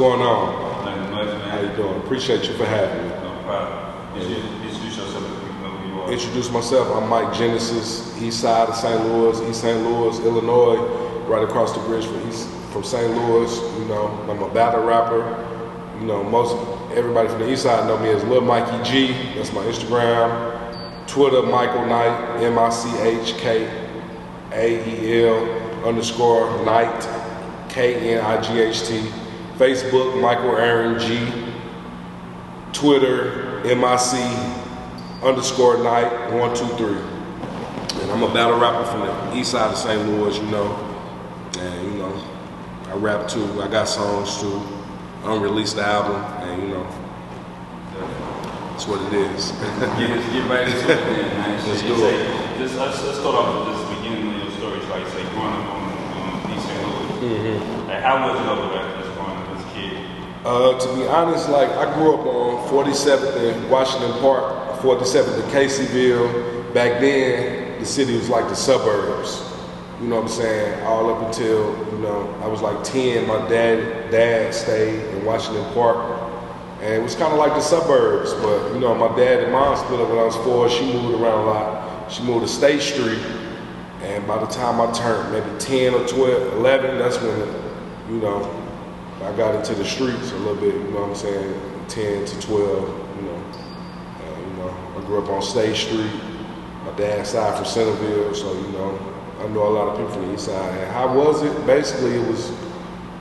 going on? Nothing much, man. How you doing? Appreciate you for having me. No problem. Introduce yourself if you know who you are. Introduce myself. I'm Mike Genesis, east side of St. Louis, East St. Louis, Illinois, right across the bridge from St. Louis. You know, I'm a battle rapper. You know, most everybody from the east side know me as Lil Mikey G. That's my Instagram. Twitter, Michael Knight, MICHKAEL_Knight, KNIGHT. Facebook, Michael Aaron G. Twitter, MIC_Knight123. And I'm a battle rapper from the east side of St. Louis, you know. And, you know, I rap too. I got songs too. Unreleased album, and, you know, that's what it is. Get right into it, man. Let's do it. Let's start off with this beginning of your story. Like, say, growing up on East St. Louis. Mm-hmm. Like, how was it over there just growing up as a kid? To be honest, like, I grew up on 47th and Washington Park, 47th and Caseyville. Back then, the city was like the suburbs. You know what I'm saying? All up until, you know, I was like 10, my dad stayed in Washington Park. And it was kind of like the suburbs, but, you know, my dad and mom split up when I was 4. She moved around a lot. She moved to State Street. And by the time I turned maybe 10 or 12, 11, that's when, you know, I got into the streets a little bit, you know what I'm saying? 10 to 12, you know. I grew up on State Street. My dad's side from Centerville, so, you know, I know a lot of people from the east side. And how was it? Basically, it was,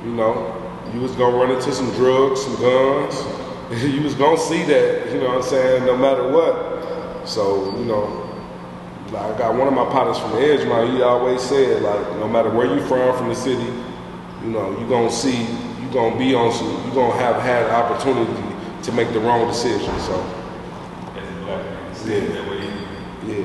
you know, you was gonna run into some drugs, some guns. You was gonna see that, you know what I'm saying, no matter what. So, you know, like I got one of my partners from Edgemont, he always said, like, no matter where you from the city, you know, you gonna see, you gonna be on some, you gonna have had an opportunity to make the wrong decision, so. As a black man, that way. Yeah.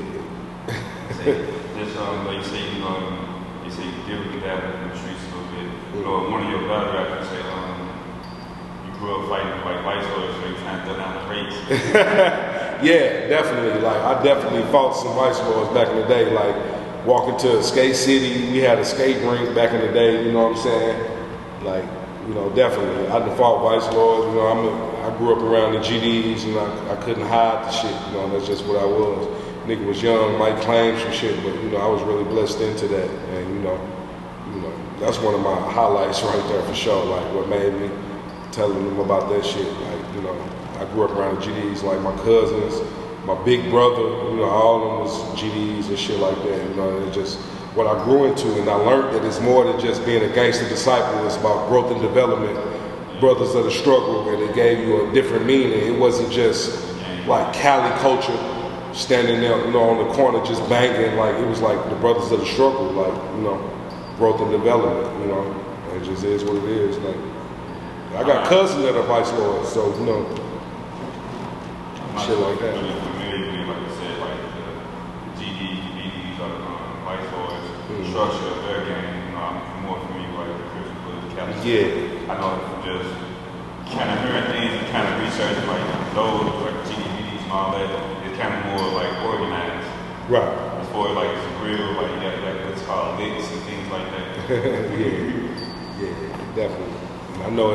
Just like you say, you say you deal with that in the streets a little bit. You know, one of your battle rappers say, you grew up fighting like vice lords, so you trying to throw down the race. Yeah, definitely. Like, I definitely fought some vice lords back in the day. Like, walking to Skate City, we had a skate rink back in the day, you know what I'm saying? Like, you know, definitely. I done fought vice lords, you know, I grew up around the GDs, and I couldn't hide the shit, you know, that's just what I was. Nigga was young, might claim some shit, but, you know, I was really blessed into that. And, you know, that's one of my highlights right there for sure. Like, what made me telling them about that shit. Like, you know, I grew up around the GDs, like my cousins, my big brother, you know, all of them was GDs and shit like that. You know, and it's just what I grew into, and I learned that it's more than just being a gangster disciple. It's about growth and development, brothers of the struggle, and it gave you a different meaning. It wasn't just like Cali culture, standing there, you know, on the corner just banging. Like, it was like the brothers of the struggle, like, you know, growth and development, you know. And it just is what it is. Like, I got cousins that are vice lords, so, you know, shit like that. Really familiar with, like you said, like the GDs, BDs, or vice lords, structure of their game. You know, I'm more familiar with like the Christian political Cali. Yeah. I know from just kind of hearing things and kind of researching like those, like GDs and all that, it's kind of more like organized. Right. As far as like it's real, like you got like what's called licks and things like that. Yeah, definitely. I know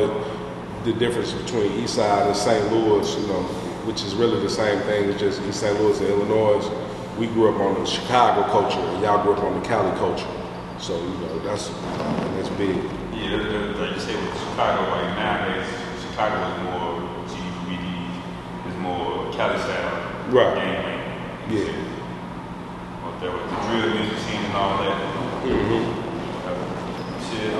the difference between East Side and St. Louis, you know, which is really the same thing. It's just East St. Louis and Illinois. We grew up on the Chicago culture, and y'all grew up on the Cali culture. So, you know, that's big. Yeah, like you say with Chicago, like nowadays, Chicago is more GDs, is more Cali style. Right. Yeah. Well, there was the drill music scene and all that. Shit,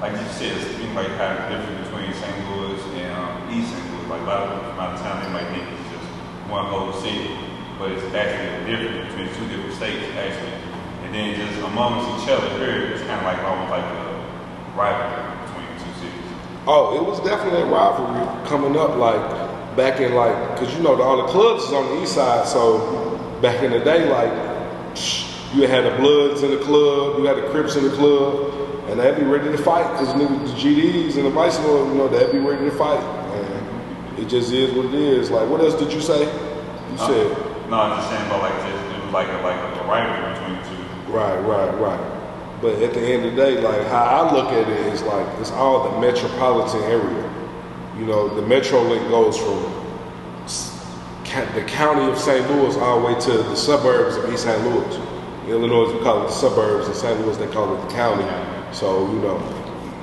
like you said, it's like kind of different between St. Louis and East St. Louis. Like a lot of people from out of town, they might think it's just one whole city, but it's actually different between two different states, actually. And then just amongst each other here, it's kind of like almost like a rivalry between the two cities. Oh, it was definitely a rivalry coming up, like back in like, cause you know all the clubs is on the east side, so back in the day, like you had the Bloods in the club, you had the Crips in the club. And they'd be ready to fight, because the GDs and the vice lords, you know, they'd be ready to fight. And it just is what it is. Like, what else did you say? You said? No, I'm just saying about like just, it was like a rivalry between the two. Right. But at the end of the day, like how I look at it is like it's all the metropolitan area. You know, the Metro link goes from the county of St. Louis all the way to the suburbs of East St. Louis. In Illinois, we call it the suburbs. In St. Louis, they call it the county. So, you know,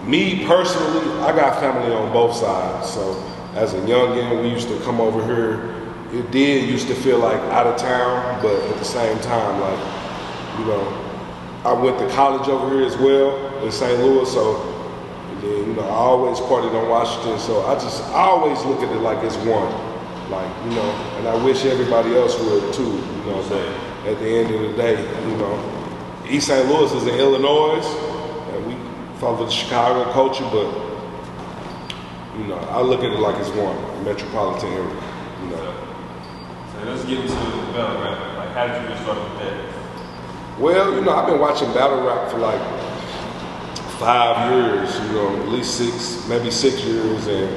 me personally, I got family on both sides. So, as a youngin', we used to come over here. It used to feel like out of town, but at the same time, like, you know, I went to college over here as well in St. Louis. So, and then, you know, I always partied on Washington. So, I always look at it like it's one. Like, you know, and I wish everybody else would too, you know, but at the end of the day, you know, East St. Louis is in Illinois, and we follow the Chicago culture, but, you know, I look at it like it's one, a metropolitan area, you know. So let's get into the battle rap. Like, how did you get started with that? Well, you know, I've been watching battle rap for like 5 years, you know, at least 6, maybe 6 years, and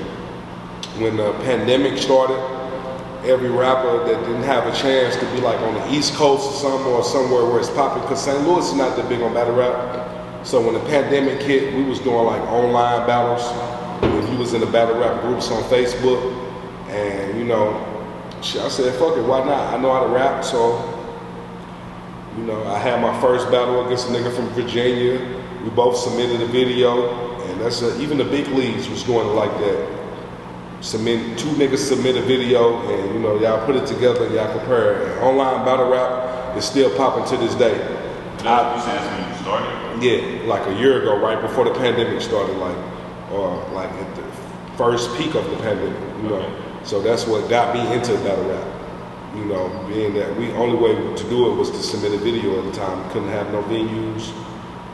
when the pandemic started, every rapper that didn't have a chance to be like on the East Coast or somewhere where it's popular, because St. Louis is not that big on battle rap. So when the pandemic hit, we was doing like online battles. If you was in the battle rap groups on Facebook, and you know, I said, fuck it, why not? I know how to rap, so you know, I had my first battle against a nigga from Virginia. We both submitted a video, and even the big leagues was doing it like that. Two niggas submit a video, and you know, y'all put it together, y'all compare it. And online battle rap is still popping to this day. You said that's when you started? Yeah, like a year ago, right before the pandemic started, or like at the first peak of the pandemic, you know. So that's what got me into battle rap. You know, being that only way to do it was to submit a video at the time. We couldn't have no venues.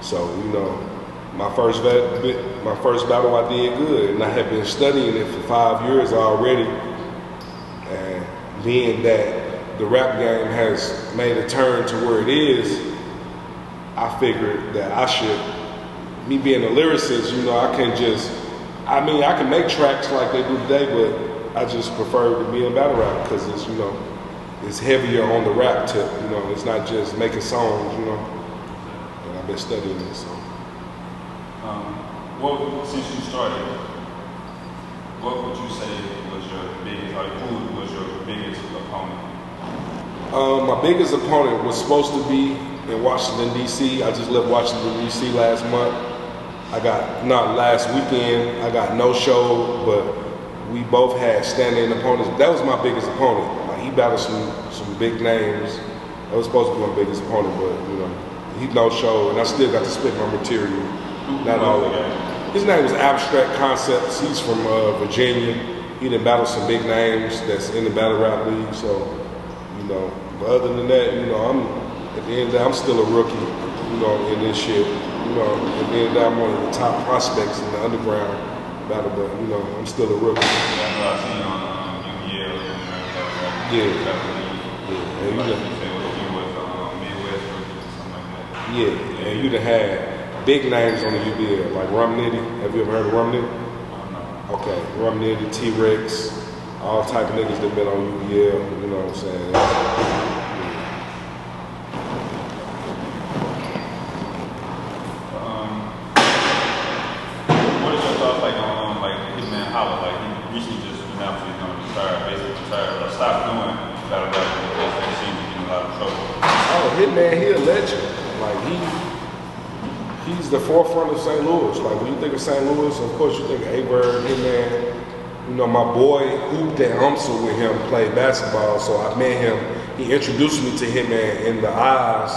So, you know, my first battle I did good, and I had been studying it for 5 years already. And being that the rap game has made a turn to where it is, I figured that me being a lyricist, you know, I can make tracks like they do today, but I just prefer to be in battle rap because it's, you know, it's heavier on the rap tip, you know, it's not just making songs, you know, and I've been studying it, so. Since you started, what would you say was your biggest, like who was your biggest opponent? My biggest opponent was supposed to be in Washington, D.C. I just left Washington, D.C. last weekend. I got no show, but we both had stand-in opponents. That was my biggest opponent. Like, he battled some big names. That was supposed to be my biggest opponent, but, you know, he no show, and I still got to spit my material. Not all of it. His name was Abstract Concepts. He's from Virginia. He done battled some big names that's in the battle rap league. So, you know, but other than that, you know, at the end of the day, I'm still a rookie, you know, in this shit. You know, at the end of the day, I'm one of the top prospects in the underground battle, but, you know, I'm still a rookie. That's what I've seen on UBL. Yeah. And you done, Midwest rookie or something like that. Yeah, and you done had big names on the UBL, like Rum Nitty. Have you ever heard of Rum Nitty? No. Okay, Rum Nitty, T-Rex, all type of niggas that been on UBL, you know what I'm saying? What is your thoughts on Hitman Holla? Like, he recently just announced he's going to retire, or stop doing battle rap because they seem to get in a lot of trouble. Oh, Hitman, he a legend. Like, he's the forefront of St. Louis. Like, when you think of St. Louis, of course you think of A-Bird, Hitman. You know, my boy hooped at UMSL with him, played basketball, so I met him. He introduced me to Hitman in the eyes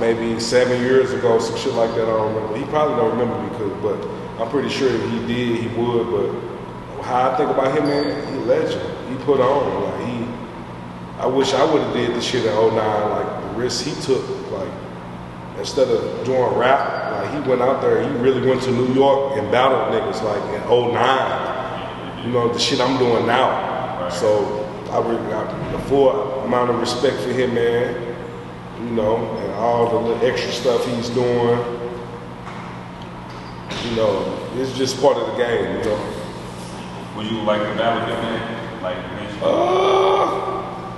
maybe 7 years ago, some shit like that, I don't remember. He probably don't remember me, but I'm pretty sure if he did, he would. But how I think about Hitman, he a legend. He put on. Like, I wish I would have did this shit in '09, like the risks he took, like, instead of doing rap, like he went out there, he really went to New York and battled niggas like in '09. You know, the shit I'm doing now. Right. So I really got the full amount of respect for him, man. You know, and all the little extra stuff he's doing. You know, it's just part of the game, you know. Would you like to battle him, man? Like,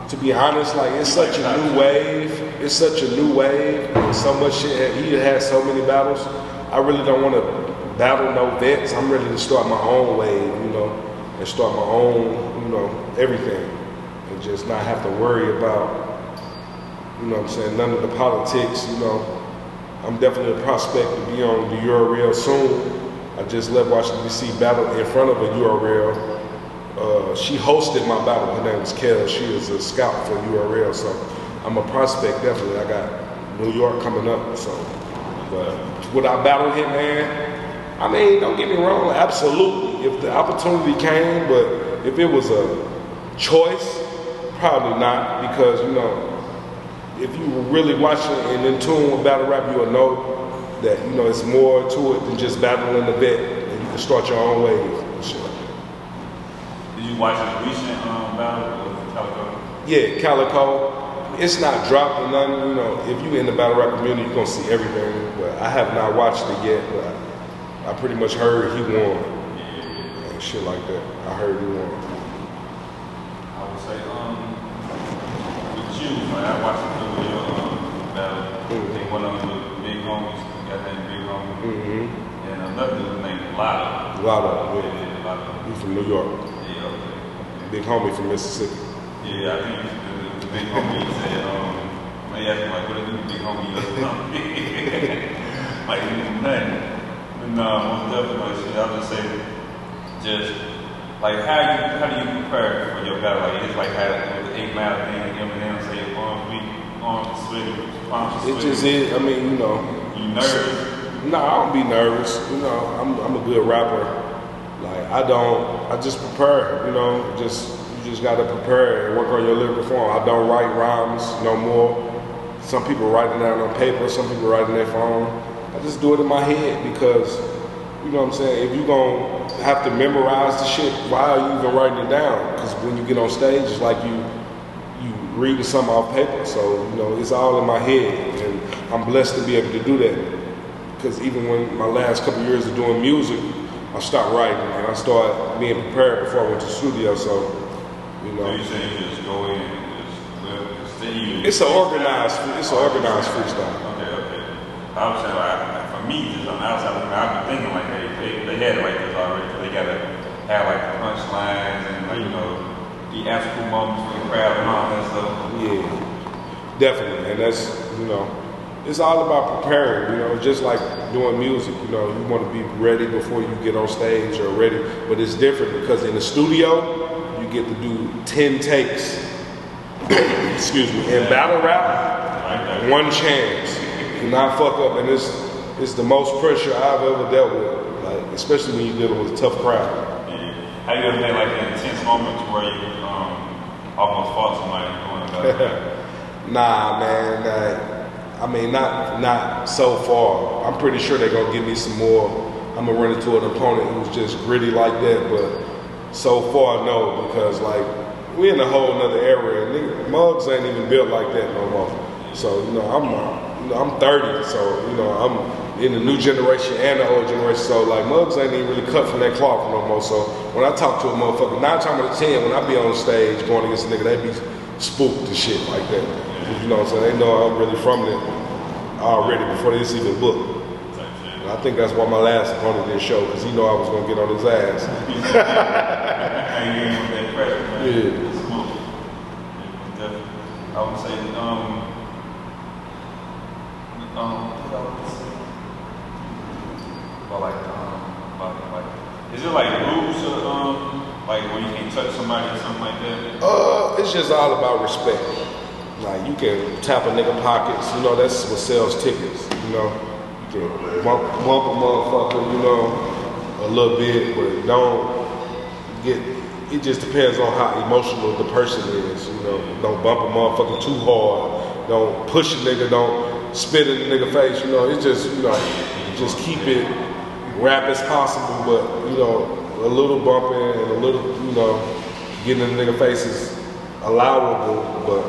To be honest, like it's such a new wave. It's such a new wave. And so much shit. He has so many battles. I really don't want to battle no vets. I'm ready to start my own wave, you know, and start my own, you know, everything, and just not have to worry about, you know what I'm saying, none of the politics, you know. I'm definitely a prospect to be on the URL soon. I just left Washington, D.C. battle in front of a URL. She hosted my battle. Her name was Kel. She is a scout for URL, so I'm a prospect definitely. I got New York coming up, so. But would I battle Hitman? I mean, don't get me wrong, absolutely. If the opportunity came, but if it was a choice, probably not, because, you know, if you were really watching and in tune with battle rap, you will know that, you know, it's more to it than just battling the vet, and you can start your own wave and shit like that. Did you watch the recent battle with Calico? Yeah, Calico. It's not dropped or nothing, you know. If you in the battle rap community, you're gonna see everything. But I have not watched it yet, but I pretty much heard he won. And shit like that. I heard he won. I would say, with you, like, I watched a little battle. I think one of them was Big Homies, got named Big Homie. And another dude named Lotto. Lotto, yeah. Yeah, Lotto. He's from New York. Yeah, okay. Big Homie from Mississippi. Yeah, I think the Big Homie said, they asked me, like, what is the Big Homie or something? Like, nothing. No, most definitely. Like, I'll just say, just like how do you prepare for your battle? Like it's like how the 8 Mile thing, Eminem say arms weak, arms sweaty, palms sweaty. It just is. I mean, you know. You nervous? No, I don't be nervous. You know, I'm a good rapper. Like I just prepare. You know, you just gotta prepare and work on your lyrical form. I don't write rhymes no more. Some people write it down on paper. Some people write it in their phone. I just do it in my head because, you know what I'm saying, if you're going to have to memorize the shit, why are you even writing it down? Because when you get on stage, it's like you reading something off paper. So, you know, it's all in my head. And I'm blessed to be able to do that. Because even when my last couple of years of doing music, I stopped writing and I started being prepared before I went to the studio. So, you know. So you say you just go in and just stay. It's an organized freestyle. I was saying, like, for me, just on the outside, I've been thinking like they had it like this already. They gotta have like the punchlines and like, you know, the actual moments for the crowd and all that stuff. Yeah, definitely, and that's, you know, it's all about preparing. You know, just like doing music. You know, you want to be ready before you get on stage or ready, but it's different because in the studio you get to do 10 takes. Excuse me. In battle rap, one chance. Do not fuck up, and it's the most pressure I've ever dealt with, like especially when you're dealing with a tough crowd. Yeah. Have you ever had like an intense moment where you almost fought somebody going about it? Nah, man. I mean, not so far. I'm pretty sure they're gonna give me some more. I'm gonna run into an opponent who's just gritty like that, but so far no, because like we're in a whole nother era, and mugs ain't even built like that no more. So you know, I'm 30, so you know I'm in the new generation and the old generation. So like mugs ain't even really cut from that cloth no more. So when I talk to a motherfucker, 9 times out of 10, when I be on stage going against a nigga, they be spooked and shit like that. You know what I'm saying? They know I'm really from it already before this even booked. And I think that's why my last opponent didn't show, because he know I was gonna get on his ass. Yeah. I would say, is it like rules or like when you can't touch somebody or something like that? It's just all about respect. Like you can tap a nigga pockets, you know, that's what sells tickets, you know. You can bump a motherfucker, you know, a little bit, but don't get, it just depends on how emotional the person is, you know. Don't bump a motherfucker too hard, don't push a nigga, don't spit in the nigga face, you know. It's just, you know, just keep it rap as possible, but, you know, a little bumping and a little, you know, getting in the nigga face is allowable, but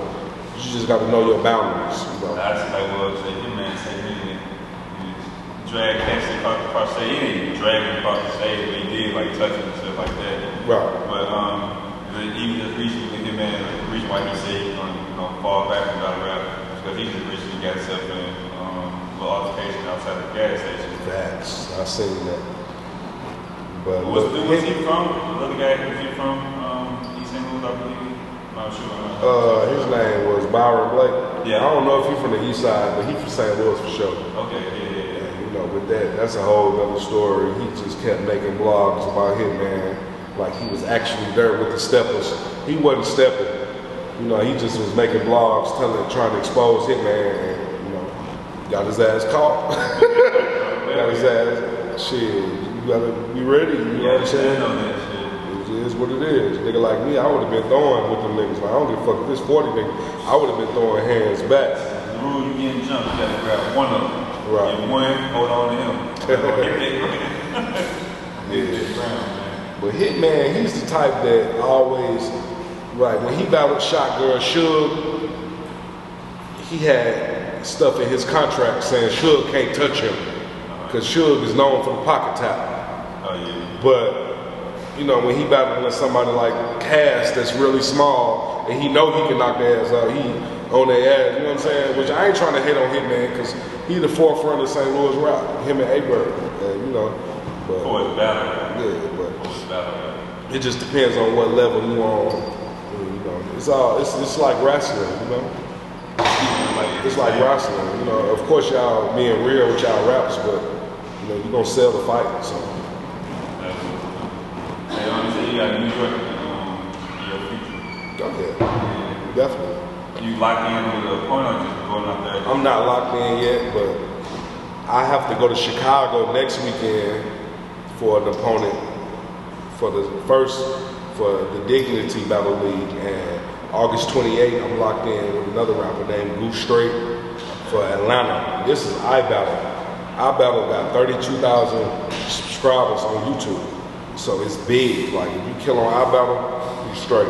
you just got to know your boundaries, you know. That's like what say Hitman say he drag Cassie across the stage. He didn't drag him across the stage, but he did like touching and stuff like that. Right. But is But even just recently with Hitman, the reason why he said he's going to fall back from battle rap is because he just recently got himself in a little altercation outside the gas station. Facts. I seen that. But was he from? The other guy, was he from East St. Louis, I believe? I'm not sure. His name was Byron Blake. Yeah. I don't know if he's from the east side, but he's from St. Louis for sure. Okay, yeah. And, you know, with that's a whole other story. He just kept making blogs about Hitman, like he was actually there with the steppers. He wasn't stepping. You know, he just was making blogs, trying to expose Hitman, and you know, got his ass caught. Got his ass. Shit, you gotta be ready. You know what I'm saying? It is what it is. Nigga like me, I would have been throwing with them niggas. Like, I don't give a fuck if this 40 nigga. I would have been throwing hands back. The rule, you getting jumped, you gotta grab one of them. Right. Get one, hold on to him. Yeah. But Hitman, he's the type that always, right, when he battled Shot Girl Suge, he had stuff in his contract saying Suge can't touch him. Because Suge is known for the pocket tap. Oh, yeah. But, you know, when he battling somebody like Cass that's really small, and he know he can knock their ass out, he on their ass, you know what I'm saying? Which I ain't trying to hate on Hitman, because he the forefront of St. Louis rap, him and A-Bird, you know. But, for his battle rap. Yeah, but for his battle rap. It just depends on what level you on. You know, it's like wrestling, you know. It's like wrestling, you know. Of course, y'all being real with y'all raps, but you know, you're gonna sell the fight. So. Hey, honestly, you got New York in your future. Go ahead. Definitely. You locked in with an opponent or just going out there? I'm not locked in yet, but I have to go to Chicago next weekend for an opponent for the Dignity Battle League, and August 28th I'm locked in with another rapper named Goose Straight for Atlanta. This is iBattle. iBattle got 32,000 subscribers on YouTube, so it's big. Like if you kill on iBattle, you straight.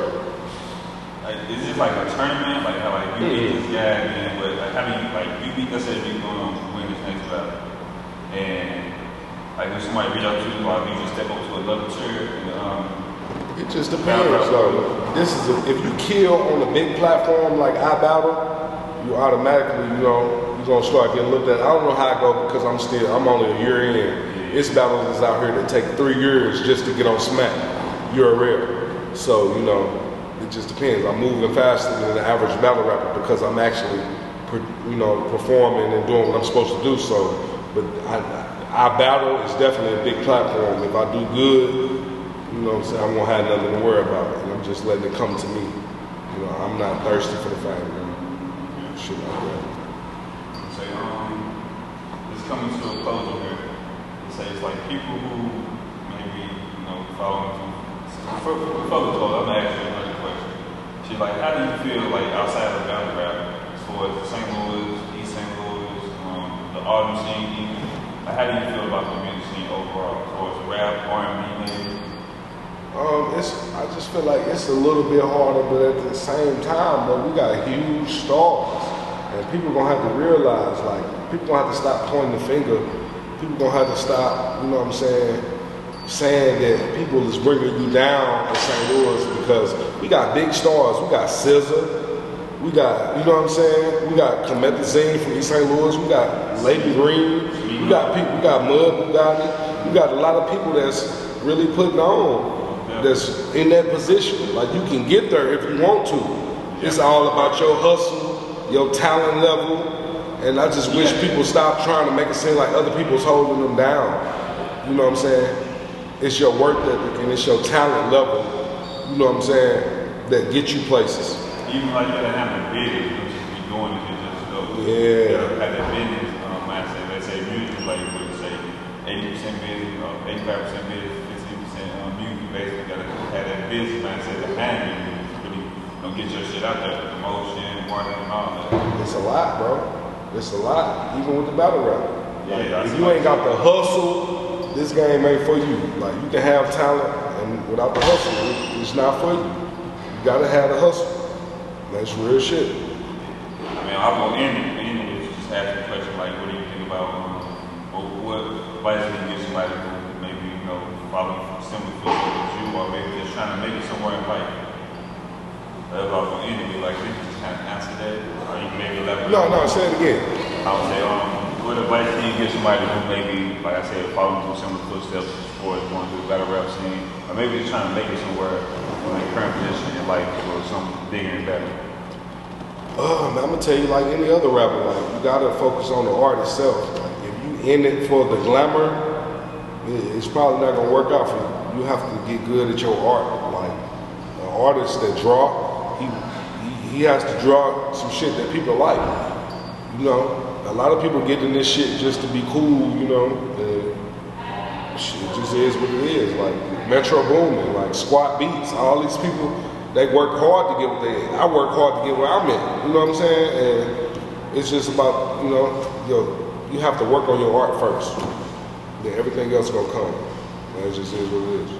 Like, is it like a tournament? Like how like you beat this guy, man, but like how do you like you beat? Let's say you going on win this next battle, and like when somebody reach out to you, like you just step up to another chair and it just depends. So this is if you kill on a big platform like iBattle, you automatically, you know, you're gonna start getting looked at. I don't know how I go because I'm only a year in. It's battles out here that take 3 years just to get on Smack URL. So, you know, it just depends. I'm moving faster than the average battle rapper because I'm actually, you know, performing and doing what I'm supposed to do. So, but iBattle is definitely a big platform. If I do good, you know what I'm saying, I'm gonna have nothing to worry about, and I'm just letting it come to me. You know, I'm not thirsty for the fame, man. Shit like that. So, it's coming to a close over here. It says like people who maybe, you know, following before we close, I'm gonna ask you another question. She's like, how do you feel like outside of battle rap, as far as St. Louis, East St. Louis, the Autumn scene, even? Like, how do you feel about the music scene overall, as far as rap, R&B, maybe? I just feel like it's a little bit harder, but at the same time, though, we got huge stars, and people gonna have to realize, like, people gonna have to stop pointing the finger. People gonna have to stop, you know what I'm saying that people is bringing you down in St. Louis because we got big stars. We got SZA, we got, you know what I'm saying, we got Comethazine from East St. Louis, we got Lady Green, we got people, we got Mud Bugatti, we got a lot of people that's really putting on. That's in that position. Like you can get there if you want to. It's all about your hustle, your talent level, and I just wish people stop trying to make it seem like other people's holding them down. You know what I'm saying? It's your work ethic and it's your talent level, you know what I'm saying, that get you places. Even like you gotta have a business, you just be doing it and just go. Yeah. You gotta have that business mindset. Let's say music, like you would say 80% business, 85% business. Basically, you gotta have that business mindset behind you to really get your shit out there, promotion, marketing, and all that. It's a lot, bro. It's a lot, even with the battle rap. Yeah, if you ain't got the hustle, this game ain't for you. Like you can have talent, and without the hustle, it's not for you. You gotta have the hustle. That's real shit. I mean, I'll go in with just asking a question like, what do you think about what advice do you give somebody who maybe following similar footsteps as you, or maybe just trying to make it somewhere in life? That's what I was going to end with. Like, did you just kind of answer that? Or you maybe elaborate? No, say it again. I would say, what advice can you give somebody who maybe, like I said, following through similar footsteps as far as going through the battle rap scene, or maybe just trying to make it somewhere in their current position in life or something bigger and better? Man, I'm gonna tell you, like any other rapper, like you gotta focus on the art itself. Like if you in it for the glamour, it's probably not gonna work out for you. You have to get good at your art. Like an artist that draw, he has to draw some shit that people like. You know, a lot of people get in this shit just to be cool. You know, shit just is what it is. Like Metro Boomin, like Squat Beats, all these people. They work hard to get what they at. I work hard to get where I'm at. You know what I'm saying? And it's just about, you know, you have to work on your art first. Then everything else gonna come. And it just is what it is.